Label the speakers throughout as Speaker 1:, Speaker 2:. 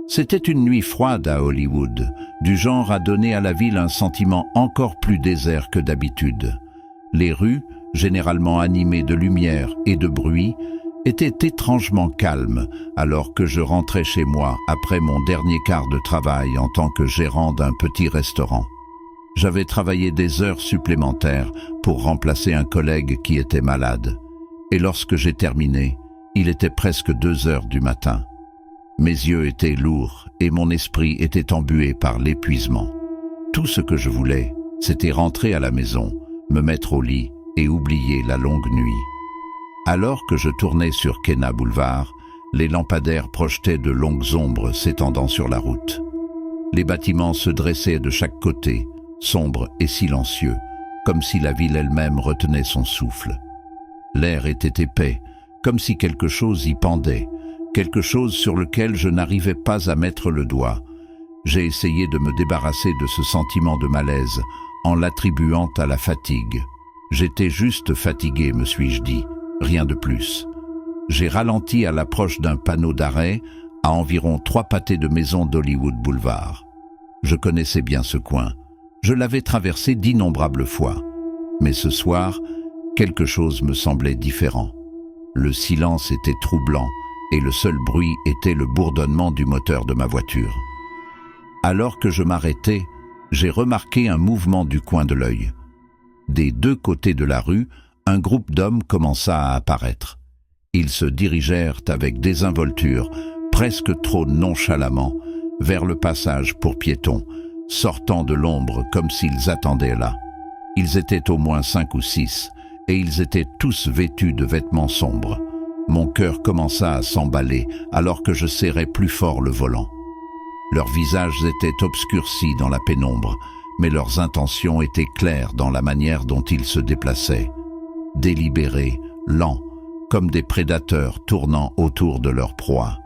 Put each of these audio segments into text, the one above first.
Speaker 1: C'était une nuit froide à Hollywood, du genre à donner à la ville un sentiment encore plus désert que d'habitude. Les rues, généralement animées de lumière et de bruit, étaient étrangement calmes alors que je rentrais chez moi après mon dernier quart de travail en tant que gérant d'un petit restaurant. J'avais travaillé des heures supplémentaires pour remplacer un collègue qui était malade. Et lorsque j'ai terminé, il était presque 2 heures du matin. Mes yeux étaient lourds et mon esprit était embué par l'épuisement. Tout ce que je voulais, c'était rentrer à la maison, me mettre au lit et oublier la longue nuit. Alors que je tournais sur Kenna Boulevard, les lampadaires projetaient de longues ombres s'étendant sur la route. Les bâtiments se dressaient de chaque côté, sombres et silencieux, comme si la ville elle-même retenait son souffle. L'air était épais, comme si quelque chose y pendait, quelque chose sur lequel je n'arrivais pas à mettre le doigt. J'ai essayé de me débarrasser de ce sentiment de malaise en l'attribuant à la fatigue. J'étais juste fatigué, me suis-je dit, rien de plus. J'ai ralenti à l'approche d'un panneau d'arrêt à environ 3 pâtés de maisons d'Hollywood Boulevard. Je connaissais bien ce coin. Je l'avais traversé d'innombrables fois. Mais ce soir, quelque chose me semblait différent. Le silence était troublant et le seul bruit était le bourdonnement du moteur de ma voiture. Alors que je m'arrêtais, j'ai remarqué un mouvement du coin de l'œil. Des 2 côtés de la rue, un groupe d'hommes commença à apparaître. Ils se dirigèrent avec désinvolture, presque trop nonchalamment, vers le passage pour piétons, sortant de l'ombre comme s'ils attendaient là. Ils étaient au moins 5 ou 6, et ils étaient tous vêtus de vêtements sombres. Mon cœur commença à s'emballer alors que je serrais plus fort le volant. Leurs visages étaient obscurcis dans la pénombre, mais leurs intentions étaient claires dans la manière dont ils se déplaçaient. Délibérés, lents, comme des prédateurs tournant autour de leur proie.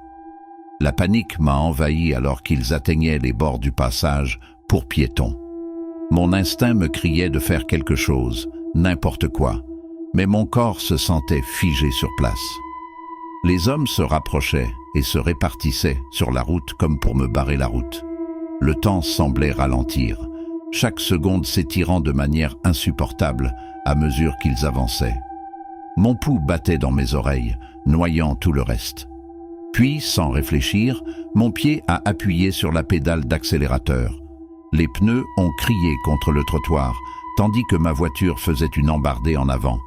Speaker 1: La panique m'a envahi alors qu'ils atteignaient les bords du passage pour piétons. Mon instinct me criait de faire quelque chose, n'importe quoi, mais mon corps se sentait figé sur place. Les hommes se rapprochaient et se répartissaient sur la route comme pour me barrer la route. Le temps semblait ralentir, chaque seconde s'étirant de manière insupportable à mesure qu'ils avançaient. Mon pouls battait dans mes oreilles, noyant tout le reste. Puis, sans réfléchir, mon pied a appuyé sur la pédale d'accélérateur. Les pneus ont crié contre le trottoir, tandis que ma voiture faisait une embardée en avant,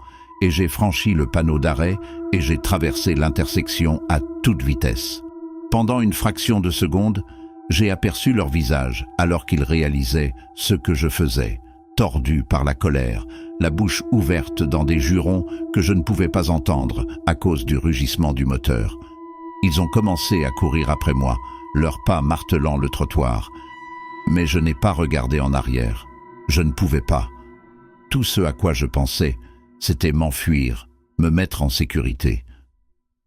Speaker 1: et j'ai franchi le panneau d'arrêt et j'ai traversé l'intersection à toute vitesse. Pendant une fraction de seconde, j'ai aperçu leur visage alors qu'ils réalisaient ce que je faisais, tordus par la colère, la bouche ouverte dans des jurons que je ne pouvais pas entendre à cause du rugissement du moteur. Ils ont commencé à courir après moi, leurs pas martelant le trottoir. Mais je n'ai pas regardé en arrière. Je ne pouvais pas. Tout ce à quoi je pensais, c'était m'enfuir, me mettre en sécurité.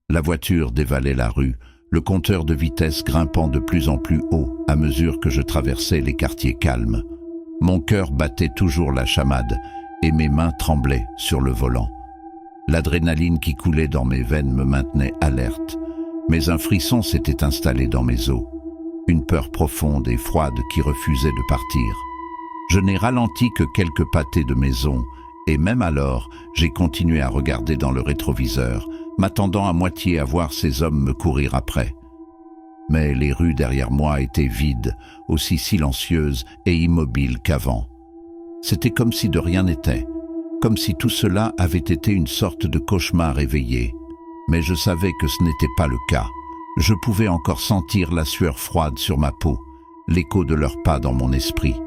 Speaker 1: La voiture dévalait la rue, le compteur de vitesse grimpant de plus en plus haut à mesure que je traversais les quartiers calmes. Mon cœur battait toujours la chamade et mes mains tremblaient sur le volant. L'adrénaline qui coulait dans mes veines me maintenait alerte, mais un frisson s'était installé dans mes os, une peur profonde et froide qui refusait de partir. Je n'ai ralenti que quelques pâtés de maison, et même alors, j'ai continué à regarder dans le rétroviseur, m'attendant à moitié à voir ces hommes me courir après. Mais les rues derrière moi étaient vides, aussi silencieuses et immobiles qu'avant. C'était comme si de rien n'était, comme si tout cela avait été une sorte de cauchemar éveillé. Mais je savais que ce n'était pas le cas. Je pouvais encore sentir la sueur froide sur ma peau, l'écho de leurs pas dans mon esprit.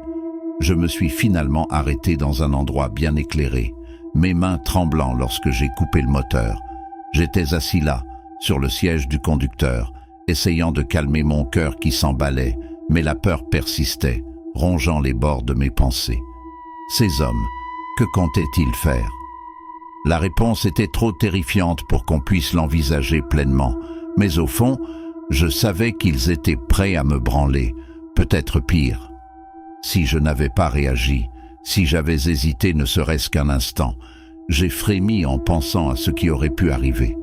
Speaker 1: Je me suis finalement arrêté dans un endroit bien éclairé, mes mains tremblant lorsque j'ai coupé le moteur. J'étais assis là, sur le siège du conducteur, essayant de calmer mon cœur qui s'emballait, mais la peur persistait, rongeant les bords de mes pensées. Ces hommes, que comptaient-ils faire ? La réponse était trop terrifiante pour qu'on puisse l'envisager pleinement, mais au fond, je savais qu'ils étaient prêts à me branler, peut-être pire. Si je n'avais pas réagi, si j'avais hésité ne serait-ce qu'un instant, j'ai frémi en pensant à ce qui aurait pu arriver.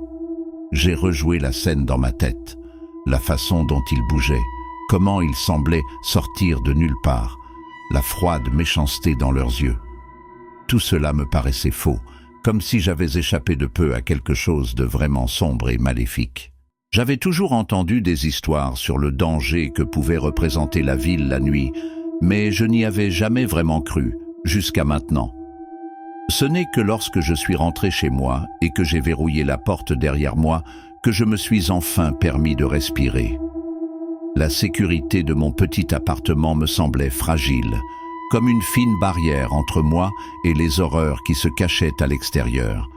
Speaker 1: J'ai rejoué la scène dans ma tête, la façon dont ils bougeaient, Comment ils semblaient sortir de nulle part, la froide méchanceté dans leurs yeux. Tout cela me paraissait faux, comme si j'avais échappé de peu à quelque chose de vraiment sombre et maléfique. J'avais toujours entendu des histoires sur le danger que pouvait représenter la ville la nuit, mais je n'y avais jamais vraiment cru, jusqu'à maintenant. Ce n'est que lorsque je suis rentré chez moi et que j'ai verrouillé la porte derrière moi que je me suis enfin permis de respirer. La sécurité de mon petit appartement me semblait fragile, comme une fine barrière entre moi et les horreurs qui se cachaient à l'extérieur.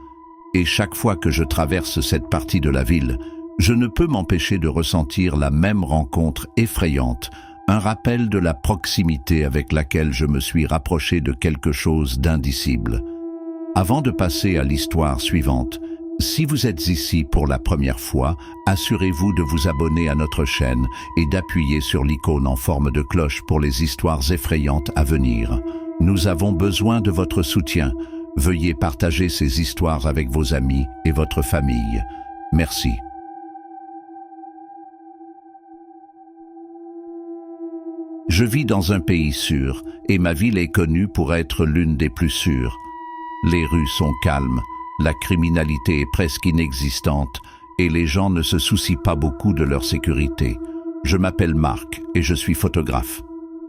Speaker 1: Et chaque fois que je traverse cette partie de la ville, je ne peux m'empêcher de ressentir la même rencontre effrayante, un rappel de la proximité avec laquelle je me suis rapproché de quelque chose d'indicible. Avant de passer à l'histoire suivante, si vous êtes ici pour la première fois, assurez-vous de vous abonner à notre chaîne et d'appuyer sur l'icône en forme de cloche pour les histoires effrayantes à venir. Nous avons besoin de votre soutien. Veuillez partager ces histoires avec vos amis et votre famille. Merci. Je vis dans un pays sûr et ma ville est connue pour être l'une des plus sûres. Les rues sont calmes, la criminalité est presque inexistante et les gens ne se soucient pas beaucoup de leur sécurité. Je m'appelle Marc et je suis photographe.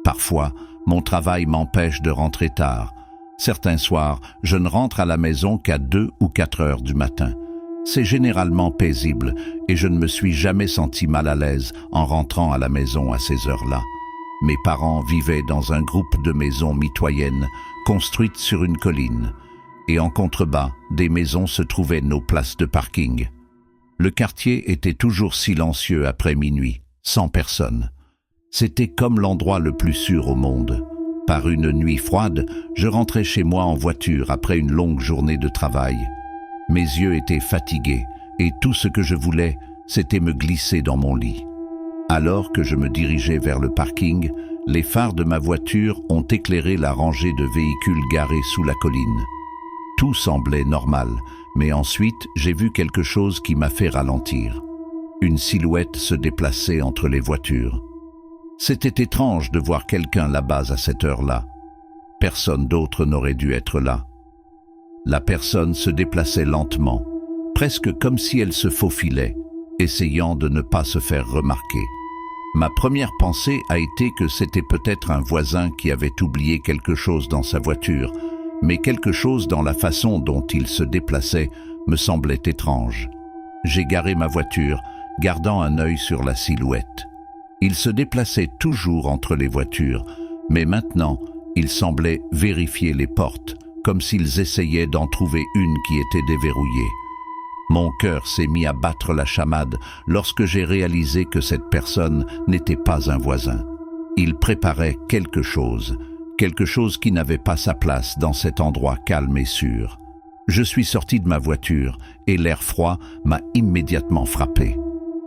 Speaker 1: Parfois, mon travail m'empêche de rentrer tard. Certains soirs, je ne rentre à la maison qu'à 2 ou 4 heures du matin. C'est généralement paisible et je ne me suis jamais senti mal à l'aise en rentrant à la maison à ces heures-là. Mes parents vivaient dans un groupe de maisons mitoyennes construites sur une colline. Et en contrebas, des maisons se trouvaient nos places de parking. Le quartier était toujours silencieux après minuit, sans personne. C'était comme l'endroit le plus sûr au monde. Par une nuit froide, je rentrais chez moi en voiture après une longue journée de travail. Mes yeux étaient fatigués et tout ce que je voulais, c'était me glisser dans mon lit. Alors que je me dirigeais vers le parking, les phares de ma voiture ont éclairé la rangée de véhicules garés sous la colline. Tout semblait normal, mais ensuite j'ai vu quelque chose qui m'a fait ralentir. Une silhouette se déplaçait entre les voitures. C'était étrange de voir quelqu'un là-bas à cette heure-là. Personne d'autre n'aurait dû être là. La personne se déplaçait lentement, presque comme si elle se faufilait, essayant de ne pas se faire remarquer. Ma première pensée a été que c'était peut-être un voisin qui avait oublié quelque chose dans sa voiture, mais quelque chose dans la façon dont il se déplaçait me semblait étrange. J'ai garé ma voiture, gardant un œil sur la silhouette. Il se déplaçait toujours entre les voitures, mais maintenant, il semblait vérifier les portes, comme s'ils essayaient d'en trouver une qui était déverrouillée. Mon cœur s'est mis à battre la chamade lorsque j'ai réalisé que cette personne n'était pas un voisin. Il préparait quelque chose qui n'avait pas sa place dans cet endroit calme et sûr. Je suis sorti de ma voiture et l'air froid m'a immédiatement frappé.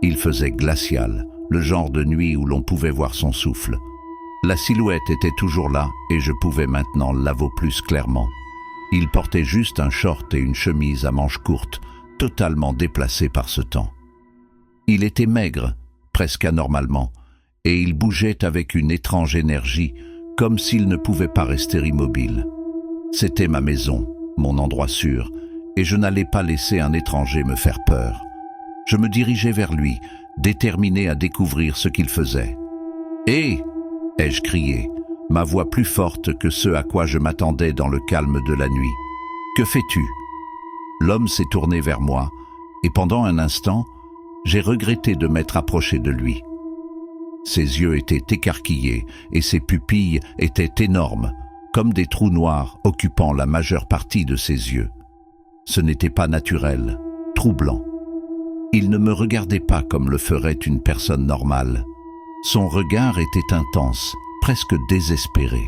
Speaker 1: Il faisait glacial, le genre de nuit où l'on pouvait voir son souffle. La silhouette était toujours là et je pouvais maintenant la voir plus clairement. Il portait juste un short et une chemise à manches courtes, totalement déplacés par ce temps. Il était maigre, presque anormalement, et il bougeait avec une étrange énergie, comme s'il ne pouvait pas rester immobile. C'était ma maison, mon endroit sûr, et je n'allais pas laisser un étranger me faire peur. Je me dirigeais vers lui, déterminé à découvrir ce qu'il faisait. « Hé !» ai-je crié, ma voix plus forte que ce à quoi je m'attendais dans le calme de la nuit. « Que fais-tu » L'homme s'est tourné vers moi, et pendant un instant, j'ai regretté de m'être approché de lui. Ses yeux étaient écarquillés et ses pupilles étaient énormes, comme des trous noirs occupant la majeure partie de ses yeux. Ce n'était pas naturel, troublant. Il ne me regardait pas comme le ferait une personne normale. Son regard était intense, presque désespéré.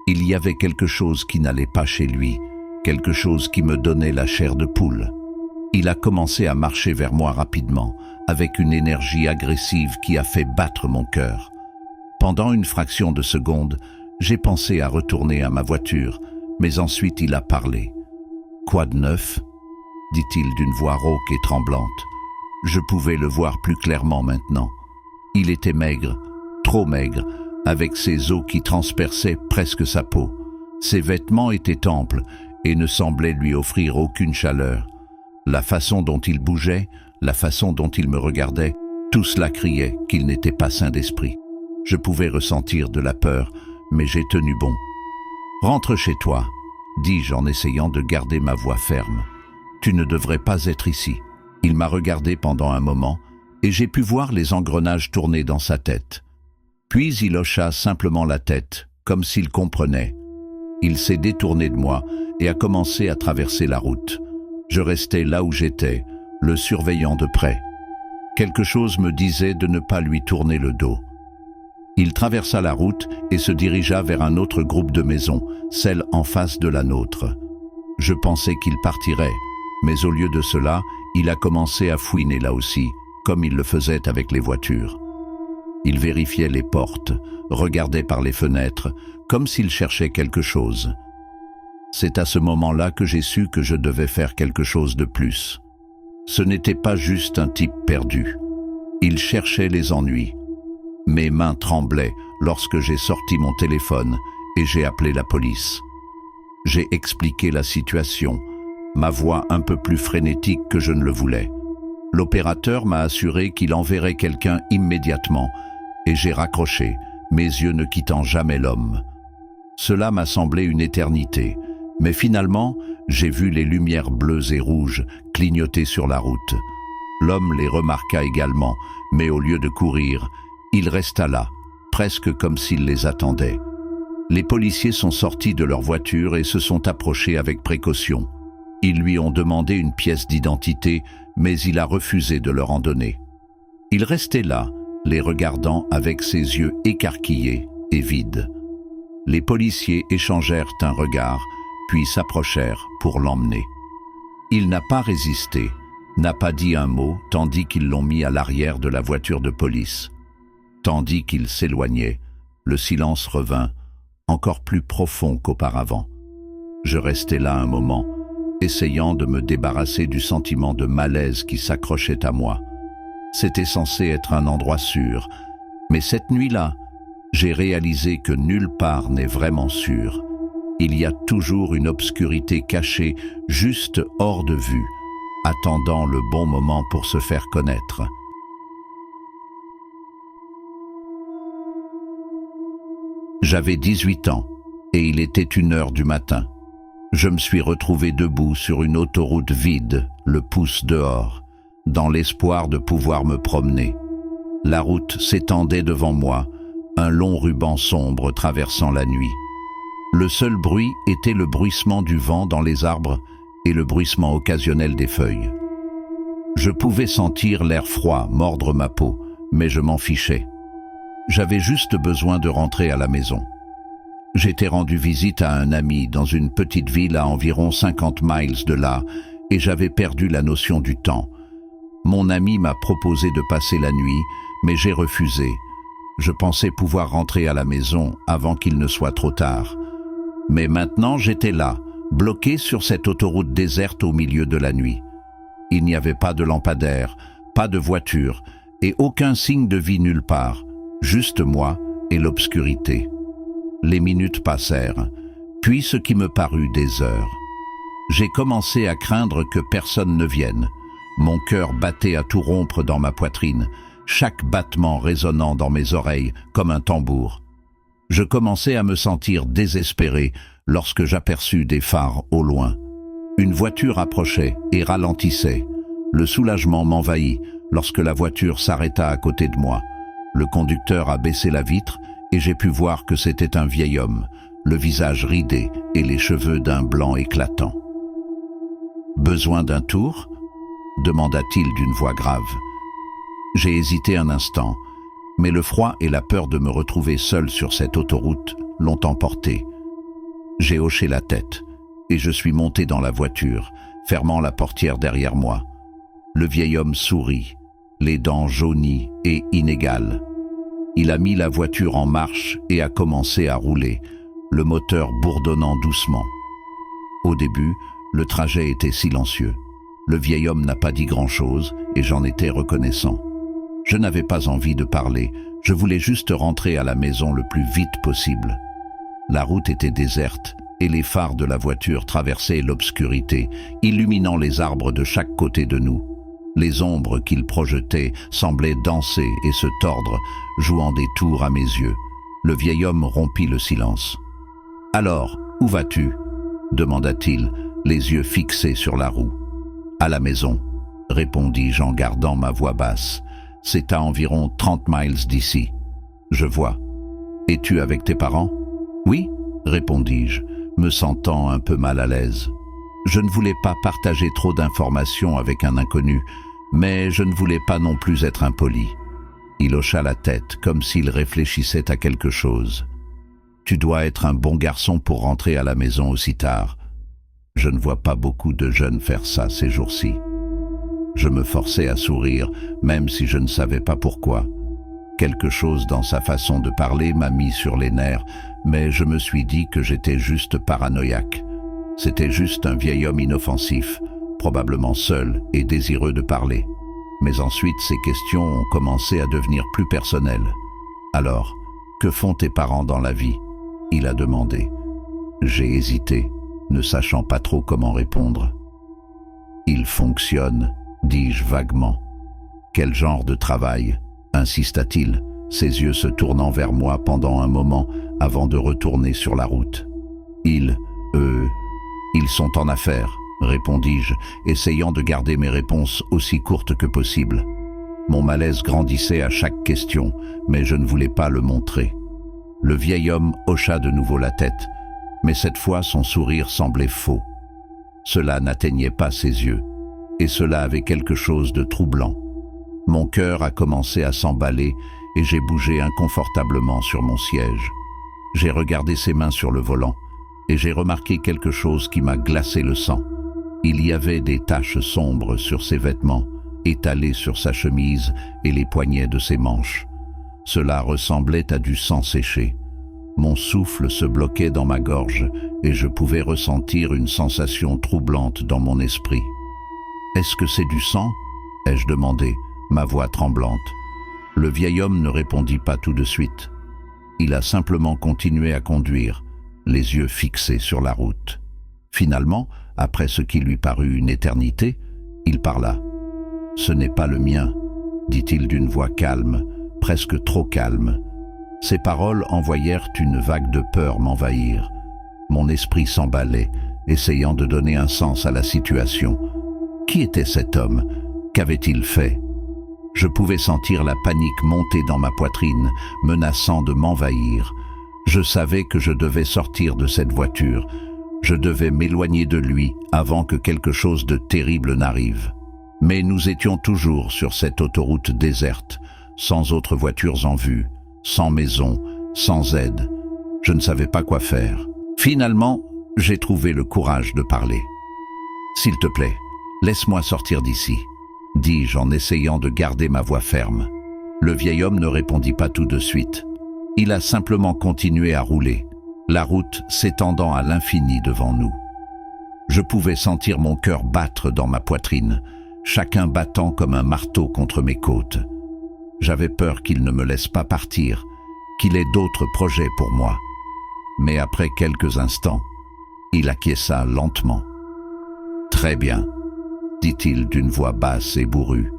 Speaker 1: Il y avait quelque chose qui n'allait pas chez lui, quelque chose qui me donnait la chair de poule. Il a commencé à marcher vers moi rapidement, avec une énergie agressive qui a fait battre mon cœur. Pendant une fraction de seconde, j'ai pensé à retourner à ma voiture, mais ensuite il a parlé. « Quoi de neuf ?» dit-il d'une voix rauque et tremblante. Je pouvais le voir plus clairement maintenant. Il était maigre, trop maigre, avec ses os qui transperçaient presque sa peau. Ses vêtements étaient amples et ne semblaient lui offrir aucune chaleur. La façon dont il bougeait, la façon dont il me regardait, tout cela criait qu'il n'était pas sain d'esprit. Je pouvais ressentir de la peur, mais j'ai tenu bon. « Rentre chez toi », dis-je en essayant de garder ma voix ferme. « Tu ne devrais pas être ici. » Il m'a regardé pendant un moment, et j'ai pu voir les engrenages tourner dans sa tête. Puis il hocha simplement la tête, comme s'il comprenait. Il s'est détourné de moi et a commencé à traverser la route. Je restais là où j'étais, le surveillant de près. Quelque chose me disait de ne pas lui tourner le dos. Il traversa la route et se dirigea vers un autre groupe de maisons, celle en face de la nôtre. Je pensais qu'il partirait, mais au lieu de cela, il a commencé à fouiner là aussi, comme il le faisait avec les voitures. Il vérifiait les portes, regardait par les fenêtres, comme s'il cherchait quelque chose. C'est à ce moment-là que j'ai su que je devais faire quelque chose de plus. Ce n'était pas juste un type perdu. Il cherchait les ennuis. Mes mains tremblaient lorsque j'ai sorti mon téléphone et j'ai appelé la police. J'ai expliqué la situation, ma voix un peu plus frénétique que je ne le voulais. L'opérateur m'a assuré qu'il enverrait quelqu'un immédiatement et j'ai raccroché, mes yeux ne quittant jamais l'homme. Cela m'a semblé une éternité, mais finalement, j'ai vu les lumières bleues et rouges clignoter sur la route. L'homme les remarqua également, mais au lieu de courir, il resta là, presque comme s'il les attendait. Les policiers sont sortis de leur voiture et se sont approchés avec précaution. Ils lui ont demandé une pièce d'identité, mais il a refusé de leur en donner. Il restait là, les regardant avec ses yeux écarquillés et vides. Les policiers échangèrent un regard, puis s'approchèrent pour l'emmener. Il n'a pas résisté, n'a pas dit un mot, tandis qu'ils l'ont mis à l'arrière de la voiture de police. Tandis qu'il s'éloignait, le silence revint, encore plus profond qu'auparavant. Je restais là un moment, essayant de me débarrasser du sentiment de malaise qui s'accrochait à moi. C'était censé être un endroit sûr, mais cette nuit-là, j'ai réalisé que nulle part n'est vraiment sûr. Il y a toujours une obscurité cachée, juste hors de vue, attendant le bon moment pour se faire connaître. J'avais 18 ans, et il était 1h du matin. Je me suis retrouvé debout sur une autoroute vide, le pouce dehors, dans l'espoir de pouvoir me promener. La route s'étendait devant moi, un long ruban sombre traversant la nuit. Le seul bruit était le bruissement du vent dans les arbres et le bruissement occasionnel des feuilles. Je pouvais sentir l'air froid mordre ma peau, mais je m'en fichais. J'avais juste besoin de rentrer à la maison. J'étais rendu visite à un ami dans une petite ville à environ 50 miles de là et j'avais perdu la notion du temps. Mon ami m'a proposé de passer la nuit, mais j'ai refusé. Je pensais pouvoir rentrer à la maison avant qu'il ne soit trop tard. Mais maintenant j'étais là, bloqué sur cette autoroute déserte au milieu de la nuit. Il n'y avait pas de lampadaire, pas de voiture et aucun signe de vie nulle part, juste moi et l'obscurité. Les minutes passèrent, puis ce qui me parut des heures. J'ai commencé à craindre que personne ne vienne. Mon cœur battait à tout rompre dans ma poitrine, chaque battement résonnant dans mes oreilles comme un tambour. Je commençais à me sentir désespéré lorsque j'aperçus des phares au loin. Une voiture approchait et ralentissait. Le soulagement m'envahit lorsque la voiture s'arrêta à côté de moi. Le conducteur a baissé la vitre et j'ai pu voir que c'était un vieil homme, le visage ridé et les cheveux d'un blanc éclatant. « Besoin d'un tour ?» demanda-t-il d'une voix grave. J'ai hésité un instant, mais le froid et la peur de me retrouver seul sur cette autoroute l'ont emporté. J'ai hoché la tête et je suis monté dans la voiture, fermant la portière derrière moi. Le vieil homme sourit, les dents jaunies et inégales. Il a mis la voiture en marche et a commencé à rouler, le moteur bourdonnant doucement. Au début, le trajet était silencieux. Le vieil homme n'a pas dit grand-chose et j'en étais reconnaissant. Je n'avais pas envie de parler, Je voulais juste rentrer à la maison le plus vite possible. La route était déserte et les phares de la voiture traversaient l'obscurité, illuminant les arbres de chaque côté de nous. Les ombres qu'ils projetaient semblaient danser et se tordre, jouant des tours à mes yeux. Le vieil homme rompit le silence. « Alors, où vas-tu » demanda-t-il, les yeux fixés sur la roue. « À la maison », répondis-je en gardant ma voix basse. « C'est à environ 30 miles d'ici. »« Je vois. Es-tu avec tes parents ?»« Oui », répondis-je, me sentant un peu mal à l'aise. Je ne voulais pas partager trop d'informations avec un inconnu, mais je ne voulais pas non plus être impoli. Il hocha la tête, comme s'il réfléchissait à quelque chose. « Tu dois être un bon garçon pour rentrer à la maison aussi tard. Je ne vois pas beaucoup de jeunes faire ça ces jours-ci. » Je me forçais à sourire, même si je ne savais pas pourquoi. Quelque chose dans sa façon de parler m'a mis sur les nerfs, mais je me suis dit que j'étais juste paranoïaque. C'était juste un vieil homme inoffensif, probablement seul et désireux de parler. Mais ensuite, ces questions ont commencé à devenir plus personnelles. « Alors, que font tes parents dans la vie ?» il a demandé. J'ai hésité, ne sachant pas trop comment répondre. « Ils fonctionnent », dis-je vaguement. « Quel genre de travail ?» insista-t-il, ses yeux se tournant vers moi pendant un moment avant de retourner sur la route. « Ils sont en affaires », répondis-je, essayant de garder mes réponses aussi courtes que possible. Mon malaise grandissait à chaque question, mais je ne voulais pas le montrer. Le vieil homme hocha de nouveau la tête, mais cette fois son sourire semblait faux. Cela n'atteignait pas ses yeux, et cela avait quelque chose de troublant. Mon cœur a commencé à s'emballer et j'ai bougé inconfortablement sur mon siège. J'ai regardé ses mains sur le volant et j'ai remarqué quelque chose qui m'a glacé le sang. Il y avait des taches sombres sur ses vêtements, étalées sur sa chemise et les poignets de ses manches. Cela ressemblait à du sang séché. Mon souffle se bloquait dans ma gorge et je pouvais ressentir une sensation troublante dans mon esprit. « Est-ce que c'est du sang ?» ai-je demandé, ma voix tremblante. Le vieil homme ne répondit pas tout de suite. Il a simplement continué à conduire, les yeux fixés sur la route. Finalement, après ce qui lui parut une éternité, il parla. « Ce n'est pas le mien », dit-il d'une voix calme, presque trop calme. Ces paroles envoyèrent une vague de peur m'envahir. Mon esprit s'emballait, essayant de donner un sens à la situation. Qui était cet homme? Qu'avait-il fait? Je pouvais sentir la panique monter dans ma poitrine, menaçant de m'envahir. Je savais que je devais sortir de cette voiture. Je devais m'éloigner de lui avant que quelque chose de terrible n'arrive. Mais nous étions toujours sur cette autoroute déserte, sans autres voitures en vue, sans maison, sans aide. Je ne savais pas quoi faire. Finalement, j'ai trouvé le courage de parler. « S'il te plaît, laisse-moi sortir d'ici », dis-je en essayant de garder ma voix ferme. Le vieil homme ne répondit pas tout de suite. Il a simplement continué à rouler, la route s'étendant à l'infini devant nous. Je pouvais sentir mon cœur battre dans ma poitrine, chacun battant comme un marteau contre mes côtes. J'avais peur qu'il ne me laisse pas partir, qu'il ait d'autres projets pour moi. Mais après quelques instants, il acquiesça lentement. « Très bien », dit-il d'une voix basse et bourrue.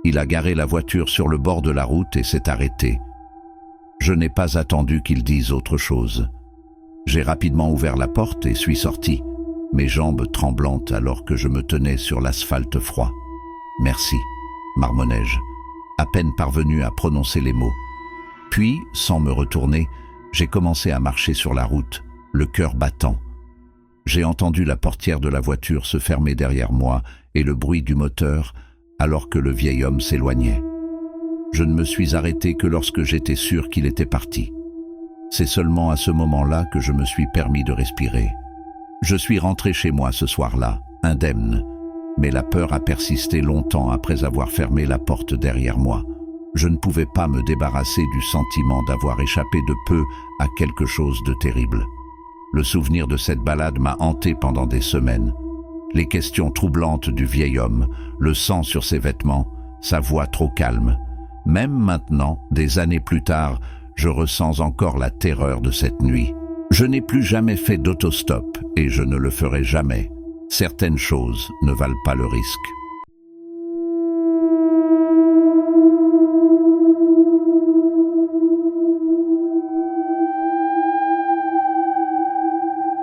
Speaker 1: Il a garé la voiture sur le bord de la route et s'est arrêté. Je n'ai pas attendu qu'il dise autre chose. J'ai rapidement ouvert la porte et suis sorti, mes jambes tremblantes alors que je me tenais sur l'asphalte froid. « Merci », marmonnai-je, à peine parvenu à prononcer les mots. Puis, sans me retourner, j'ai commencé à marcher sur la route, le cœur battant. J'ai entendu la portière de la voiture se fermer derrière moi et le bruit du moteur alors que le vieil homme s'éloignait. Je ne me suis arrêté que lorsque j'étais sûr qu'il était parti. C'est seulement à ce moment-là que je me suis permis de respirer. Je suis rentré chez moi ce soir-là, indemne, mais la peur a persisté longtemps après avoir fermé la porte derrière moi. Je ne pouvais pas me débarrasser du sentiment d'avoir échappé de peu à quelque chose de terrible. Le souvenir de cette balade m'a hanté pendant des semaines. Les questions troublantes du vieil homme, le sang sur ses vêtements, sa voix trop calme. Même maintenant, des années plus tard, je ressens encore la terreur de cette nuit. Je n'ai plus jamais fait d'autostop et je ne le ferai jamais. Certaines choses ne valent pas le risque.